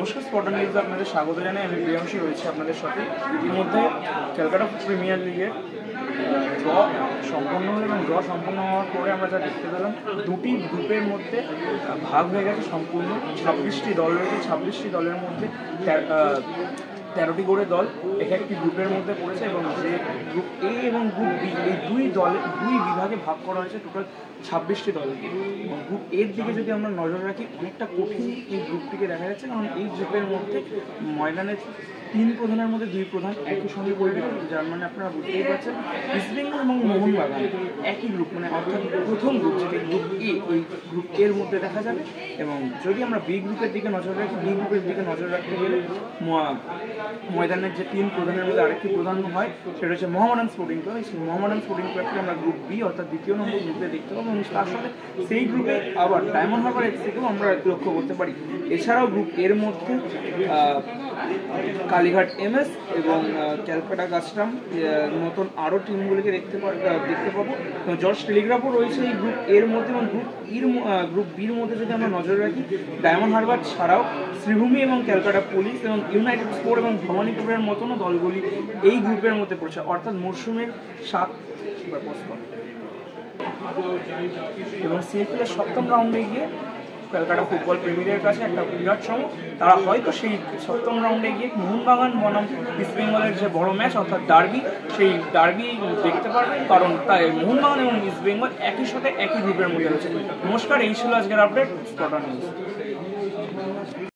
নমস্কার, স্পটার নিউজে আপনাদের স্বাগত জানাই। আমি প্রিয়াংশী রয়েছি আপনাদের সাথে। ইতিমধ্যে ক্যালকাটা প্রিমিয়ার লিগের ড্র সম্পন্ন হলো এবং ড্র সম্পন্ন হওয়ার পরে আমরা যা দেখতে পেলাম, দুটি গ্রুপের মধ্যে ভাগ হয়ে গেছে সম্পূর্ণ। 26টি দল রয়েছে, 26টি দলের মধ্যে 13টি করে দল এক একটি গ্রুপের মধ্যে পড়েছে এবং যে গ্রুপ এ এবং গ্রুপ বি এই দুই বিভাগে ভাগ করা হয়েছে টোটাল 26টি দলকে। এবং গ্রুপ এর দিকে যদি আমরা নজর রাখি, অনেকটা কঠিন এই গ্রুপটিকে দেখা যাচ্ছে, কারণ এই গ্রুপের মধ্যে ময়দানের 3 প্রধানের মধ্যে 2 প্রধান একই সঙ্গে পরিবেশন, যার মানে আপনারা বুঝতেই পারছেন ইস্টবেঙ্গল এবং মোহনবাগান একই গ্রুপ, মানে অর্থাৎ প্রথম গ্রুপ যেটি গ্রুপ এ, ওই গ্রুপ এর মধ্যে দেখা যাবে। এবং যদি আমরা বি গ্রুপের দিকে নজর রাখি, বি গ্রুপের দিকে নজর রাখতে গেলে ময়দানের যে 3 প্রধানের মধ্যে আরেকটি প্রধান হয়, সেটা হচ্ছে মোহামেডান স্পোর্টিং ক্লাব। সেই মোহামেডান স্পোর্টিং ক্লাবকে আমরা গ্রুপ বি অর্থাৎ 2য় নম্বর গ্রুপে দেখতে পাবো, এবং তার সাথে সেই গ্রুপে আবার ডায়মন্ড হারবার এফসিকেও আমরা লক্ষ্য করতে পারি। এছাড়াও গ্রুপ এর মধ্যে কালীঘাট এমএস এবং ক্যালকাটা কাস্টম মতন আরও টিমগুলিকে দেখতে পাবো। জর্জ টেলিগ্রাফও রয়েছে এই গ্রুপ এর মধ্যে। এবং গ্রুপ বির মধ্যে যদি আমরা নজর রাখি, ডায়মন্ড হারবার ছাড়াও শ্রীভূমি এবং ক্যালকাটা পুলিশ এবং ইউনাইটেড স্পোর্ট এবং ভবানীপুরের মতনও দলগুলি এই গ্রুপের মধ্যে পড়ছে, অর্থাৎ মরশুমের 7 এবং সিএফএল এর 7ম রাউন্ডে গিয়ে ক্যালকাটা ফুটবল প্রেমীদের কাছে একটা বিরাট সময়। তারা হয়তো সেই 7ম রাউন্ডে গিয়ে মোহনবাগান বনাম ইস্টবেঙ্গলের যে বড় ম্যাচ অর্থাৎ ডার্বি, সেই ডার্বি দেখতে পারবেন, কারণ তাই মোহনবাগান এবং ইস্টবেঙ্গল একই সাথে একই গ্রুপের মধ্যে রয়েছে। নমস্কার, এই ছিল আজকের আপডেট স্পটার নিউজ।